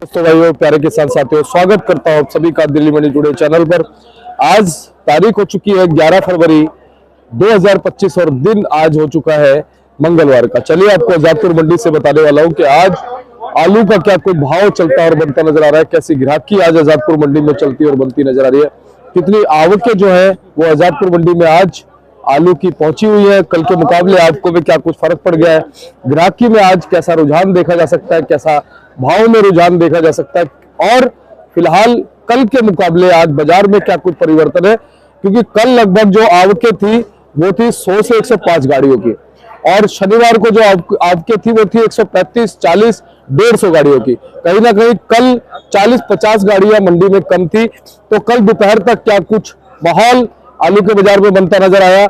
दोस्तों भाइयों प्यारे किसान साथियों, स्वागत करता हूं आप सभी का दिल्ली मंडी टुडे चैनल पर। आज तारीख हो चुकी है 11 फरवरी 2025 और दिन आज हो चुका है मंगलवार का। चलिए आपको आजादपुर मंडी से बताने वाला हूं कि आज आलू का क्या कोई भाव चलता और बनता नजर आ रहा है, कैसी ग्राहकी आज आजादपुर मंडी में चलती और बनती नजर आ रही है, कितनी आवकें जो है वो आजादपुर मंडी में आज आलू की पहुंची हुई है। कल के मुकाबले आपको में क्या कुछ फर्क पड़ गया है, ग्राहकी में आज कैसा रुझान देखा जा सकता है, कैसा भाव में रुझान देखा जा सकता है और फिलहाल कल के मुकाबले आज बाजार में क्या कुछ परिवर्तन है, क्योंकि कल लगभग जो आवकें थी वो थी 100 से 105 गाड़ियों की और शनिवार को जो आवकें थी वो थी 135, 40, 150 गाड़ियों की। कहीं ना कहीं कल 40-50 गाड़ियां मंडी में कम थी। तो कल दोपहर तक क्या कुछ माहौल आलू के बाजार में बनता नजर आया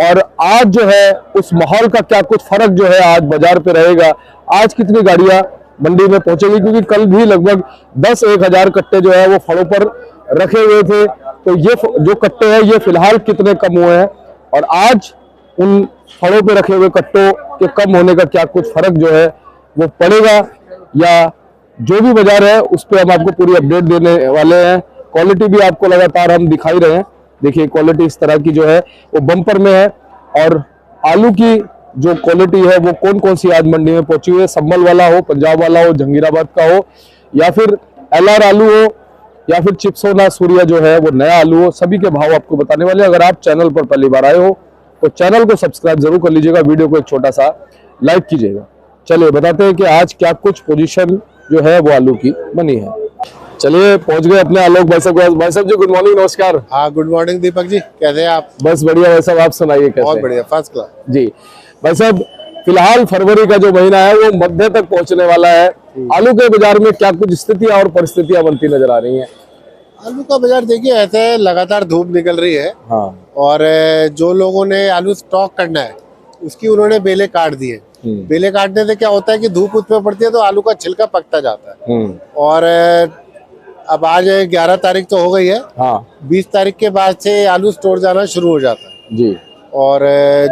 और आज जो है उस माहौल का क्या कुछ फर्क जो है आज बाजार पे रहेगा, आज कितनी गाड़ियां मंडी में पहुंचेगी, क्योंकि कल भी लगभग 10-1000 कट्टे जो है वो फलों पर रखे हुए थे। तो ये जो कट्टे हैं ये फिलहाल कितने कम हुए हैं और आज उन फलों पे रखे हुए कट्टों के कम होने का क्या कुछ फर्क जो है वो पड़ेगा, या जो भी बाजार है उस पर हम आपको पूरी अपडेट देने वाले हैं। क्वालिटी भी आपको लगातार हम दिखाई रहे हैं। देखिए क्वालिटी इस तरह की जो है वो बम्पर में है और आलू की जो क्वालिटी है वो कौन कौन सी आज मंडी में पहुंची हुई है, संभल वाला हो, पंजाब वाला हो, जंगीराबाद का हो, या फिर LR आलू हो, या फिर चिप्सोना सूर्या जो है वो नया आलू हो, सभी के भाव आपको बताने वाले हैं। अगर आप चैनल पर पहली बार आए हो तो चैनल को सब्सक्राइब जरूर कर लीजिएगा, वीडियो को एक छोटा सा लाइक कीजिएगा। चलिए बताते हैं कि आज क्या कुछ पोजीशन जो है वो आलू की बनी है। चलिए पहुंच गए अपने आलोक भाई साहब। भाई साहब जी गुड मॉर्निंग, नमस्कार। हाँ गुड मॉर्निंग दीपक जी, कैसे हैं आप? बस बढ़िया भाई साहब, आप सुनाइए कैसे? बहुत बढ़िया, फर्स्ट क्लास जी भाई साहब। फिलहाल फरवरी का जो महीना है वो मध्य तक पहुंचने वाला है, आलू के बाजार में क्या कुछ स्थितियां और परिस्थितियां बनती नजर आ रही हैं? आलू का बाजार देखिए ऐसे लगातार धूप निकल रही है। हाँ। और जो लोगों ने आलू स्टॉक करना है उसकी उन्होंने बेले काट दिए। बेले काटने से क्या होता है कि धूप उसमें पड़ती है तो आलू का छिलका पकता जाता है। और अब आज 11 तारीख तो हो गई है। हाँ। 20 तारीख के बाद से आलू स्टोर जाना शुरू हो जाता है जी। और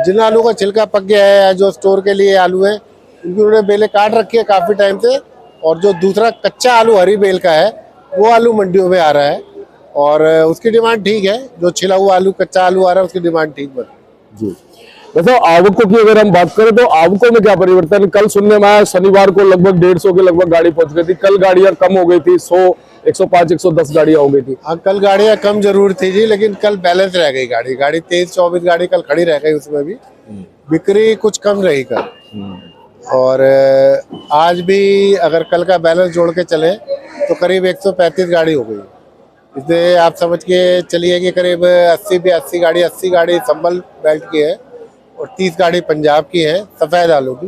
जिन आलू का छिलका पक गया है, जो स्टोर के लिए आलू है, उनकी उन्होंने बेले काट रखी है काफी टाइम से। और जो दूसरा कच्चा आलू हरी बेल का है वो आलू मंडियों में आ रहा है और उसकी डिमांड ठीक है। जो छिला हुआ आलू, कच्चा आलू आ रहा है, उसकी डिमांड ठीक बन जी। वैसे आवकों की अगर हम बात करें तो आवकों में क्या परिवर्तन? कल सुनने में आया शनिवार को लगभग 150 के लगभग गाड़ी पहुंच गई थी, कल गाड़ियां कम हो गई थी, 100, 105, 110 गाड़ियां हो गई थी। हाँ कल गाड़ियां कम जरूर थी जी, लेकिन कल बैलेंस रह गई गाड़ी 23-24 गाड़ी कल खड़ी रह गई, उसमें भी बिक्री कुछ कम रही कल। और आज भी अगर कल का बैलेंस जोड़ के चले तो करीब 135 गाड़ी हो गई। इसलिए आप समझ के चलिए कि करीब 80 गाड़ी संभल बेल्ट की है और 30 गाड़ी पंजाब की है सफ़ेद आलू की।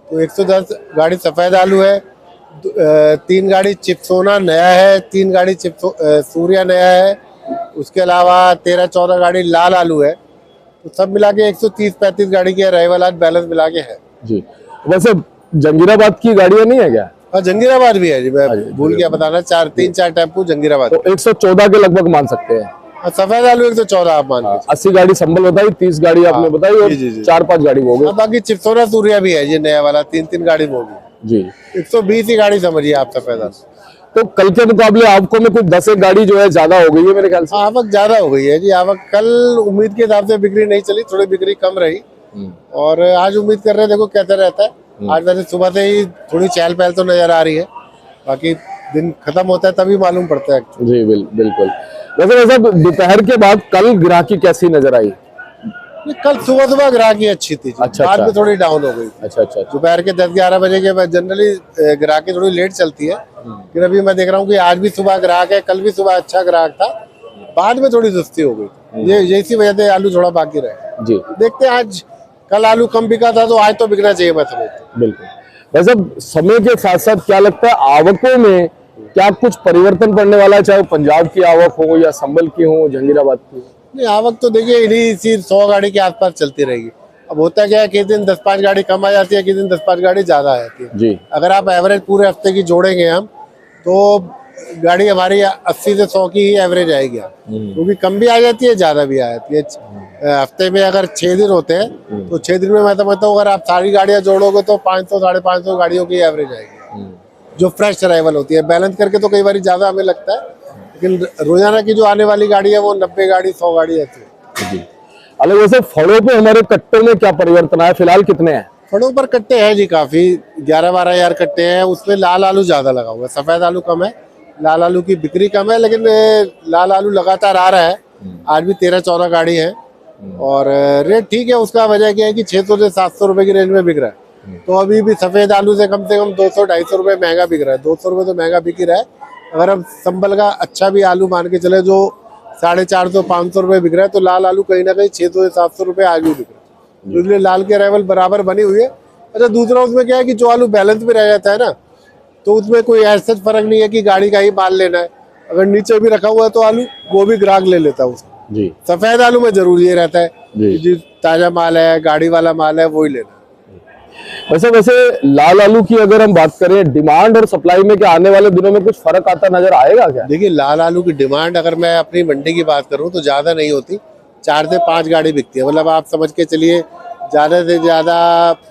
तो 110 गाड़ी सफ़ेद आलू है, 3 गाड़ी चिप्सोना नया है, 3 गाड़ी सूर्या नया है, उसके अलावा 13-14 गाड़ी लाल आलू है। तो सब मिला के 130-35 गाड़ी की राइवल आज बैलेंस मिला के है जी। वैसे जंगीराबाद की गाड़ियां नहीं है क्या? हाँ जंगीराबाद भी है जी, मैं भूल गया बताना, 3-4 टेम्पो जंगीराबाद। तो 114 के लगभग मान सकते हैं। सफेद आलू 114 आप मान लीजिए। 80 गाड़ी संभल बताई, 30 गाड़ी आपने बताई और 4-5 गाड़ी हो गई। बाकी चिप्सोना सूर्या भी है ये नया वाला, 3-3 गाड़ी वो भी जी। 120 ही गाड़ी समझिए आप सफेद आलू। तो कल के मुकाबले आपको में कुछ 10 गाड़ी जो है ज्यादा हो गई है मेरे ख्याल से। आवक ज्यादा हो गई है जी। आवक कल उम्मीद के हिसाब से बिक्री नहीं चली, थोड़ी बिक्री कम रही और आज उम्मीद कर रहे हैं देखो कैसा रहता है। आज वैसे सुबह से ही थोड़ी चहल पहल तो नजर आ रही है, बाकी दिन खत्म होता है तभी मालूम पड़ता है जी। बिल्कुल। वैसे दोपहर के बाद कल ग्राहकी कैसी नजर आई? कल सुबह ग्राहकी अच्छी थी। अच्छा, बाद में थोड़ी डाउन हो गई। अच्छा। दोपहर के 10-11 बजे के बाद जनरली ग्राहकी थोड़ी लेट चलती है, लेकिन अभी मैं देख रहा हूँ कि आज भी सुबह ग्राहक है, कल भी सुबह अच्छा ग्राहक था, बाद में थोड़ी सुस्ती हो गई। ये इसी वजह से आलू थोड़ा बाकी रहे जी। देखते हैं आज, कल आलू कम बिका था तो आज तो बिकना चाहिए मैं समझता हूँ। बिल्कुल। वैसे समय के साथ साथ क्या लगता है आवकों में क्या कुछ परिवर्तन पड़ने वाला है, चाहे वो पंजाब की आवक हो या संभल की हो, जंगीराबाद की? नहीं आवक तो देखिए इन्हीं 100 गाड़ी के आसपास चलती रहेगी। अब होता क्या है, किस दिन 10-5 गाड़ी कम आ जाती है, किस दिन 10-5 गाड़ी ज्यादा आ जाती है जी। अगर आप एवरेज पूरे हफ्ते की जोड़ेंगे हम तो गाड़ी हमारी 80 से 100 की ही एवरेज आएगी, क्योंकि कम भी आ जाती है ज्यादा भी आ जाती है। हफ्ते में अगर 6 दिन होते हैं तो 6 दिन में मैं समझता हूँ अगर आप सारी गाड़ियां जोड़ोगे तो 500-550 गाड़ियों की एवरेज आएगी। जो फ्रेश अराइवल होती है। बैलेंस करके तो कई बार ज़्यादा हमें लगता है, लेकिन रोजाना की जो आने वाली गाड़ी है वो 90 गाड़ी 100 गाड़ी ऐसी है। जी। अलग वैसे फलों पे हमारे कट्टों में क्या परिवर्तन आया, फिलहाल कितने हैं? फलों पर कट्टे हैं जी काफ़ी, 11-12 हज़ार कट्टे हैं। उसमें लाल आलू ज़्यादा लगा हुआ है, सफ़ेद आलू कम है। लाल आलू की बिक्री कम है, लेकिन लाल आलू लगातार आ रहा है। आज भी 13-14 गाड़ी है और रेट ठीक है। उसका वजह क्या है कि 600 से 700 रुपए की रेंज में बिक रहा है। तो अभी भी सफ़ेद आलू से कम 200-250 रुपए महंगा बिक रहा है। 200 रुपए तो महंगा बिक ही रहा है। अगर हम संभल का अच्छा भी आलू मान के चले जो 450-500 रुपए बिक रहा है, तो लाल आलू कहीं ना कहीं 600 से 700 रुपए आज भी बिक रहा है। तो इसलिए लाल की अराइवल बराबर बनी हुई है। अच्छा, दूसरा उसमें क्या है कि जो आलू बैलेंस में रह जाता है ना, तो उसमें कोई ऐसा फर्क नहीं है कि गाड़ी का ही माल लेना है। अगर नीचे भी रखा हुआ है तो आलू वो भी ग्राहक ले लेता है उसको। जी। सफेद आलू में जरूर ये रहता है जी। कि ताजा माल है, गाड़ी वाला माल है, वही लेना। वैसे लाल आलू की अगर हम बात करें, डिमांड और सप्लाई में क्या आने वाले दिनों में कुछ फर्क आता नजर आएगा क्या? देखिए, लाल आलू की डिमांड अगर मैं अपनी मंडी की बात करूं तो ज्यादा नहीं होती, 4 से 5 गाड़ी बिकती है। मतलब आप समझ के चलिए ज्यादा से ज्यादा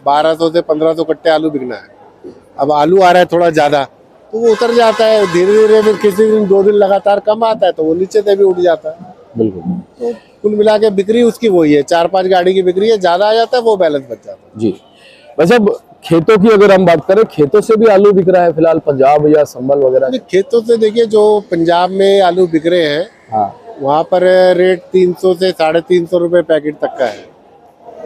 1200 से 1500 कट्टे आलू बिकना है। अब आलू आ रहा है थोड़ा ज्यादा तो वो उतर जाता है धीरे धीरे, फिर किसी दिन 2 दिन लगातार कम आता है तो वो नीचे से भी उठ जाता है। बिल्कुल। तो कुल मिला के बिक्री उसकी वही है, 4-5 गाड़ी की बिक्री है, ज्यादा आ जाता है वो बैलेंस बच जाता है। जी। वैसे अब खेतों की अगर हम बात करें, खेतों से भी आलू बिक रहा है फिलहाल पंजाब या संभल वगैरह? खेतों से देखिए, जो पंजाब में आलू बिक रहे हैं हाँ। वहाँ पर रेट 300 से 350 रुपए पैकेट तक का है।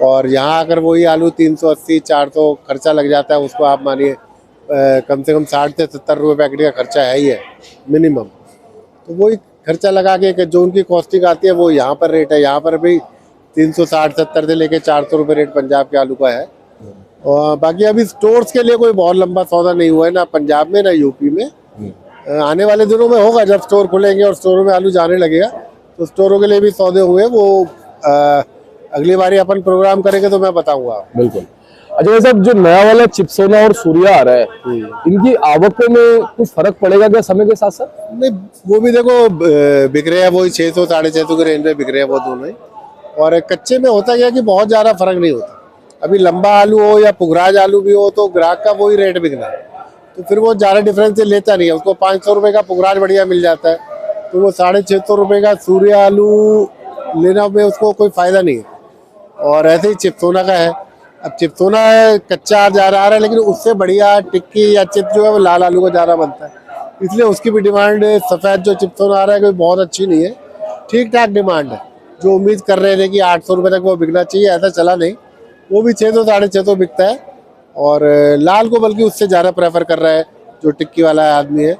और यहाँ अगर वही आलू 380-400 खर्चा लग जाता है, उसको आप मानिए कम से कम 60 से 70 रुपए पैकेट का खर्चा है ही है मिनिमम। तो वही खर्चा लगा के जो उनकी कॉस्टिंग आती है वो यहाँ पर रेट है। यहाँ पर भी 360-70 से लेके 400 रुपए रेट पंजाब के आलू का है। और बाकी अभी स्टोर्स के लिए कोई बहुत लंबा सौदा नहीं हुआ है, ना पंजाब में ना यूपी में। आने वाले दिनों में होगा, जब स्टोर खुलेंगे और स्टोरों में आलू जाने लगेगा तो स्टोरों के लिए भी सौदे हुए। वो अगली बारी अपन प्रोग्राम करेंगे तो मैं बताऊंगा। बिल्कुल। अच्छा, वैसे अब जो नया वाला चिप्सोना और सूर्या आ रहा है, इनकी आवकों में कुछ फर्क पड़ेगा क्या समय के साथ साथ? नहीं, वो भी देखो बिक रहे हैं वही 600-650 के रेंज में बिक रहे हैं वो दोनों ही। और कच्चे में होता क्या कि बहुत ज़्यादा फर्क नहीं होता। अभी लंबा आलू हो या पुखराज आलू भी हो तो ग्राहक का वही रेट बिकना है, तो फिर वो ज़्यादा डिफरेंस लेता नहीं है। उसको 500 रुपये का पुखराज बढ़िया मिल जाता है, तो वो 650 रुपये का सूर्या आलू लेना में उसको कोई फ़ायदा नहीं है। और ऐसे ही चिप्सोना का है। अब चिप्सोना कच्चा जा रहा है, लेकिन उससे बढ़िया टिक्की या चिप्स जो है वो लाल आलू का ज़्यादा बनता है, इसलिए उसकी भी डिमांड सफ़ेद जो चिप्सोना आ रहा है कोई बहुत अच्छी नहीं है, ठीक ठाक डिमांड है। जो उम्मीद कर रहे थे कि 800 रुपये तक वो बिकना चाहिए, ऐसा चला नहीं, वो भी 600-650 बिकता है। और लाल को बल्कि उससे ज़्यादा प्रेफर कर रहा है जो टिक्की वाला आदमी है,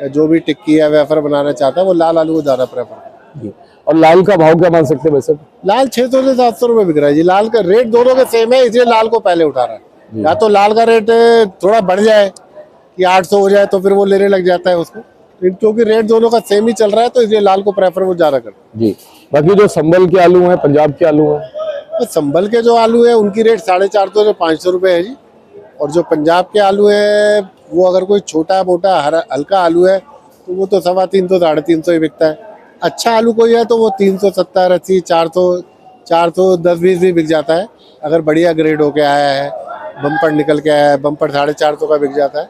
जो भी टिक्की या वेफर बनाना चाहता है वो लाल आलू को ज़्यादा प्रेफर करता है। और लाल का भाव क्या मान सकते हैं वैसे? लाल 600 से 700 रुपये बिक रहा है जी। लाल का रेट दोनों के सेम है, इसलिए लाल को पहले उठा रहा है। या तो लाल का रेट थोड़ा बढ़ जाए कि 800 हो जाए तो फिर वो लेने लग जाता है उसको, क्योंकि रेट दोनों का सेम ही चल रहा है तो इसलिए लाल को प्रेफर वो ज़्यादा करता है। जी। बाकी जो संभल के आलू हैं, पंजाब के आलू हैं, तो संभल के जो आलू है उनकी रेट 450 से 500 रुपये है जी। और जो पंजाब के आलू है वो अगर कोई छोटा मोटा हल्का आलू है तो वो तो 350-350 ही बिकता है। अच्छा आलू कोई है तो वो 370, 80, 400, 10-20 भी बिक जाता है। अगर बढ़िया ग्रेड होके आया है, बम्पर निकल के आया है, बम्पर 450 का बिक जाता है।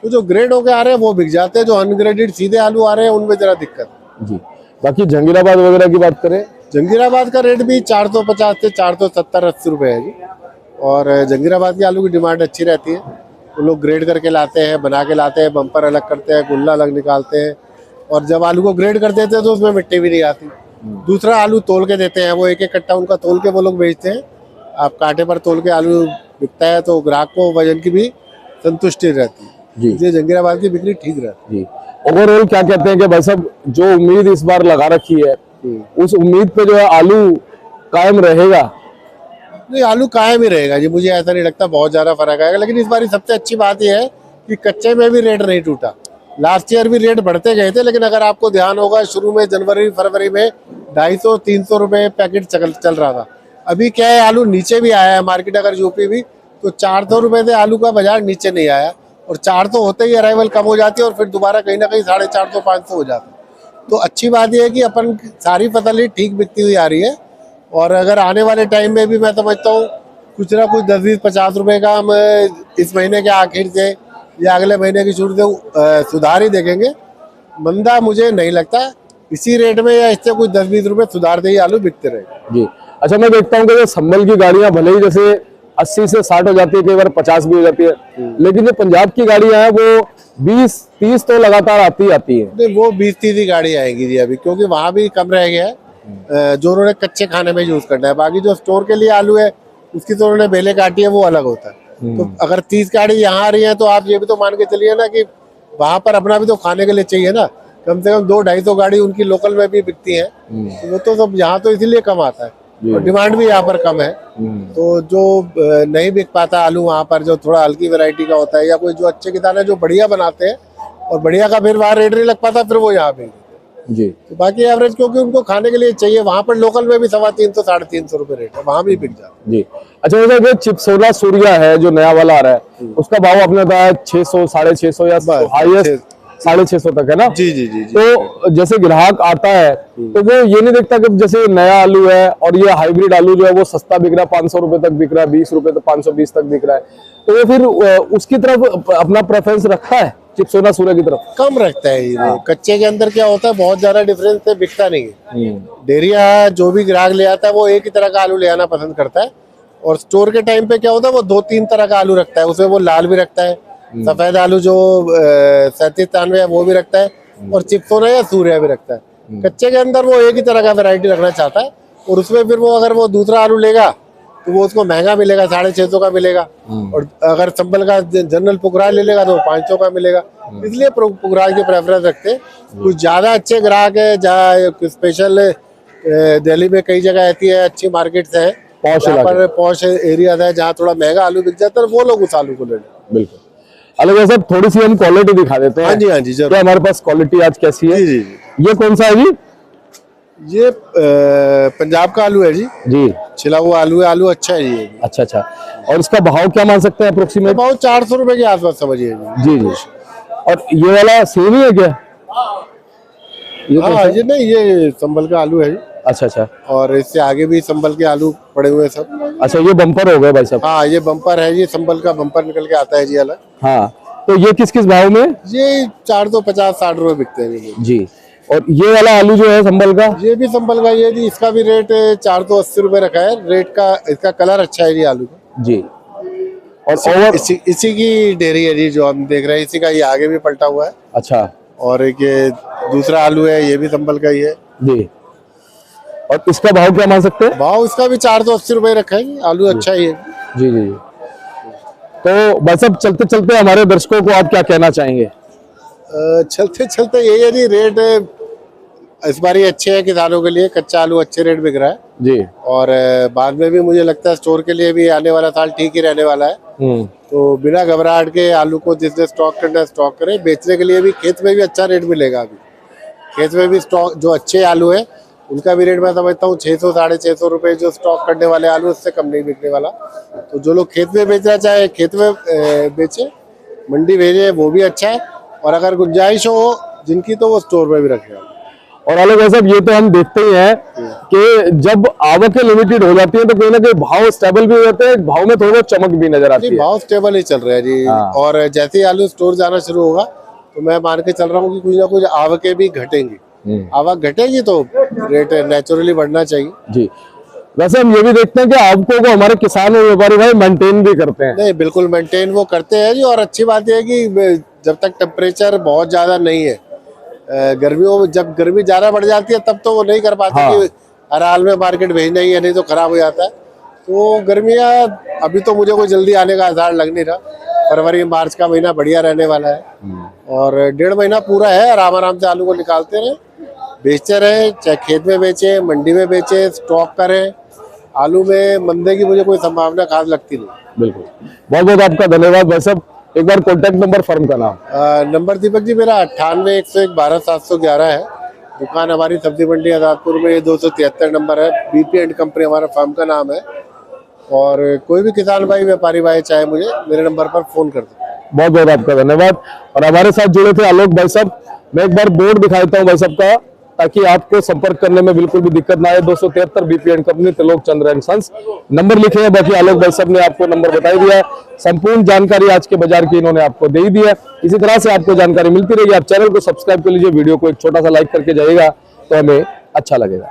तो जो ग्रेड होके आ रहे हैं वो बिक जाते हैं, जो अनग्रेडेड सीधे आलू आ रहे हैं उनमें जरा दिक्कत है जी। बाकी जंगीराबाद वगैरह की बात करें, जंगीराबाद का रेट भी 450 से 470-80 रुपये है जी। और जंगीराबाद के आलू की डिमांड अच्छी रहती है। वो लोग ग्रेड करके लाते हैं, बना के लाते हैं, बम्पर अलग करते हैं, गुल्ला अलग निकालते हैं। और जब आलू को ग्रेड कर देते हैं तो उसमें मिट्टी भी नहीं आती। दूसरा आलू तोल के देते हैं, वो एक एक कट्टा उनका तोल के वो लोग बेचते हैं। आप कांटे पर तोल के आलू बिकता है तो ग्राहक को वजन की भी संतुष्टि रहती है जी। इसलिए जंगीराबाद की बिक्री ठीक रहती जी। ओवरऑल क्या कहते हैं कि भाई साहब, जो उम्मीद इस बार लगा रखी है उस उम्मीद पे जो है आलू कायम रहेगा? नहीं, आलू कायम ही रहेगा जी, मुझे ऐसा नहीं लगता बहुत ज़्यादा फर्क आएगा। लेकिन इस बार सबसे अच्छी बात यह है कि कच्चे में भी रेट नहीं टूटा। लास्ट ईयर भी रेट बढ़ते गए थे, लेकिन अगर आपको ध्यान होगा शुरू में जनवरी फरवरी में 250-300 रुपये पैकेट चल रहा था। अभी क्या है, आलू नीचे भी आया है मार्केट, अगर यूपी भी तो 400 रुपये से आलू का बाजार नीचे नहीं आया। और 400 होते ही अराइवल कम हो जाती है और फिर दोबारा कहीं ना कहीं 450-500 हो जाता है। तो अच्छी बात यह है कि अपन सारी फसल ही ठीक बिकती हुई आ रही है। और अगर आने वाले टाइम में भी मैं समझता हूँ कुछ ना कुछ 10-20-50 रुपये का हम इस महीने के आखिर से या अगले महीने की शुरू से सुधार ही देखेंगे। मंदा मुझे नहीं लगता, इसी रेट में या इससे कुछ 10-20 रुपए सुधार दे ही आलू बिकते रहे। जी अच्छा, मैं देखता हूँ कि जो संभल की गाड़ियां भले ही जैसे 80 से 60 हो जाती है, कई बार 50 भी हो जाती है, लेकिन जो पंजाब की गाड़ियां हैं वो 20-30 तो लगातार आती है। नहीं, वो 20-30 ही गाड़ी आएंगी जी अभी, क्योंकि वहां भी कम रह गया है। जो उन्होंने कच्चे खाने में यूज करना है, बाकी जो स्टोर के लिए आलू है उसकी तो उन्होंने बेले काटी है, वो अलग होता है। तो अगर 30 गाड़ी यहाँ आ रही है तो आप ये भी तो मान के चलिए ना कि वहां पर अपना भी तो खाने के लिए चाहिए ना, कम से कम 200-250 गाड़ी उनकी लोकल में भी बिकती है। तो वो तो सब यहाँ तो इसीलिए कम आता है और डिमांड भी यहाँ पर कम है। तो जो नहीं बिक पाता आलू वहाँ पर, जो थोड़ा हल्की वैरायटी का होता है या कोई जो अच्छे किसान है जो बढ़िया बनाते हैं और बढ़िया का फिर वहाँ रेट नहीं लग पाता, फिर वो यहाँ पे जी। तो बाकी एवरेज क्योंकि उनको खाने के लिए चाहिए, वहाँ पर लोकल में भी 350-350 रुपए रेट है, वहाँ भी बिक जाता है। जी अच्छा, वैसे जो चिप्सोला सूर्या है जो नया वाला आ रहा है, उसका भाव आपने बताया 600, 650 या हाईएस्ट 650 तक है ना? जी जी जी जी। तो जैसे ग्राहक आता है तो वो ये नहीं देखता कि जैसे नया आलू है और ये हाइब्रिड आलू जो है वो सस्ता बिक रहा है, 500 रुपए तक बिक रहा है, 20 रुपए तक, 520 तक बिक रहा है, तो वो फिर उसकी तरफ अपना प्रेफरेंस रखता है चिप्सोला सूर्या की तरफ? कम रखता है ये। कच्चे के अंदर क्या होता है, बहुत ज्यादा डिफरेंस है, बिकता नहीं है। डेरिया जो भी ग्राहक ले आता है वो एक ही तरह का आलू ले आना पसंद करता है, और स्टोर के टाइम पे क्या होता है वो 2-3 तरह का आलू रखता है, उसमें वो लाल भी रखता है, सफेद आलू जो 37-93 है वो भी रखता है, और चिप्सोना या सूर्या भी रखता है। कच्चे के अंदर वो एक ही तरह का वैरायटी रखना चाहता है, और उसमें फिर वो अगर वो दूसरा आलू लेगा तो वो उसको महंगा मिलेगा, 650 का मिलेगा, और अगर संभल का जनरल पुखराज ले लेगा तो 500 का मिलेगा। इसलिए पुखराज की प्रेफरेंस रखते हैं। कुछ ज्यादा अच्छे ग्राहक है जहाँ स्पेशल दिल्ली में कई जगह ऐसी है, अच्छी मार्केट्स है, पर पॉश एरिया है जहाँ थोड़ा महंगा आलू बिक जाता है, वो लोग उस आलू को ले लेते। बिल्कुल। अलग सर, थोड़ी सी हम क्वालिटी दिखा देते हैं। हाँ जी हाँ जी जरूर। हमारे पास क्वालिटी आज कैसी है? जी जी जी। ये कौन सा है जी? ये पंजाब का आलू है जी। जी, छिला हुआ आलू है, आलू अच्छा है जी। अच्छा अच्छा। और इसका भाव क्या मान सकते हैं अप्रोक्सीमेट? भाव 400 रुपए के आसपास समझिए जी जी। और ये वाला सेम ही है क्या? हाँ ये नहीं, ये संभल का आलू है जी। अच्छा अच्छा। और इससे आगे भी संभल के आलू पड़े हुए हैं सब। अच्छा, ये बम्पर हो गए भाई साहब? हाँ ये बम्पर है, ये संभल का बम्पर निकल के आता है जी अलग। हाँ, तो ये किस किस भाव में? ये 450-60 रुपए बिकते हैं ये जी। और ये वाला आलू जो है संभल का? ये भी संभल का, ये जी इसका भी रेट 480 रुपए रखा है रेट का। इसका कलर अच्छा है जी आलू का जी। और इसी की डेयरी है जी जो हम देख रहे हैं, इसी का ये आगे भी पलटा हुआ है। अच्छा। और एक ये दूसरा आलू है, ये भी संभल का ही है जी। और इसका भाव क्या मान सकते हैं? भाव इसका भी 480 रुपए रखा है, आलू अच्छा ही है। जी जी। तो भाई साहब, चलते चलते हमारे दर्शकों को आप क्या कहना चाहेंगे? चलते चलते यही है जी, रेट इस बार ही अच्छे है किसानों के लिए, कच्चा आलू अच्छे रेट बिक रहा है जी। और बाद में भी मुझे लगता है स्टोर के लिए भी आने वाला साल ठीक ही रहने वाला है। तो बिना घबराहट के आलू को जिसने स्टॉक करना है स्टॉक करे। बेचने के लिए भी खेत में भी अच्छा रेट मिलेगा। अभी खेत में भी स्टॉक जो अच्छे आलू है उनका भी रेट मैं समझता हूँ 600-650 रुपए। जो स्टॉक करने वाले आलू उससे कम नहीं बिकने वाला। तो जो लोग खेत में बेचना चाहे खेत में बेचे, मंडी भेजे, वो भी अच्छा है। और अगर गुंजाइश हो जिनकी तो वो स्टोर में भी रखेगा। और अलग साहब, ये तो हम देखते ही हैं कि जब आवकें लिमिटेड हो जाती हैं तो कोई ना कोई भाव स्टेबल भी हो जाते हैं, भाव में थोड़ा चमक भी नजर आती है। भाव स्टेबल ही चल रहा है जी। और जैसे ही आलू स्टोर जाना शुरू होगा तो मैं मान के चल रहा हूँ कि कुछ ना कुछ आवकें भी घटेंगी। आवक घटेगी तो रेट नेचुरली बढ़ना चाहिए जी। वैसे हम ये भी देखते हैं कि आवकों को हमारे किसान और व्यापारी भाई मेंटेन भी करते हैं। नहीं, बिल्कुल मेंटेन वो करते हैं जी। और अच्छी बात यह है कि जब तक टेम्परेचर बहुत ज्यादा नहीं है, गर्मियों में जब गर्मी ज्यादा बढ़ जाती है तब तो वो नहीं कर पाते कि हर हाल में मार्केट भेजना ही है, नहीं तो खराब हो जाता है। तो गर्मियाँ अभी तो मुझे कोई जल्दी आने का आसार लग नहीं रहा। फरवरी मार्च का महीना बढ़िया रहने वाला है और 1.5 महीना पूरा है। आराम आराम से आलू को निकालते रहे, बेचते रहे, चाहे खेत में बेचे, मंडी में बेचे, स्टॉक करें। आलू में मंदे की मुझे कोई संभावना खास लगती नहीं। बिल्कुल, बहुत बहुत आपका धन्यवाद भाई साहब। एक बार कॉन्टेक्ट नंबर फर्म का नाम? नंबर दीपक जी मेरा 98-101-12-711 है। दुकान हमारी सब्जी मंडी आजादपुर में, ये 273 नंबर है। बीपी एंड कंपनी हमारा फर्म का नाम है। और कोई भी किसान भाई, व्यापारी भाई चाहे मुझे मेरे नंबर पर फोन कर दे। बहुत बहुत आपका धन्यवाद। और हमारे साथ जुड़े थे आलोक भाई साहब। मैं एक बार बोर्ड दिखा देता हूँ भाई साहब का, ताकि आपको संपर्क करने में बिल्कुल भी दिक्कत ना आए। 273 BP and company, Trilok Chandra and sons, number लिखे हैं। बाकी आलोक भाई साहब ने आपको नंबर बता दिया। संपूर्ण जानकारी आज के बाजार की इन्होंने आपको दे ही दिया। इसी तरह से आपको जानकारी मिलती रहेगी। आप चैनल को सब्सक्राइब कर लीजिए, वीडियो को एक छोटा सा लाइक करके जाइएगा तो हमें अच्छा लगेगा।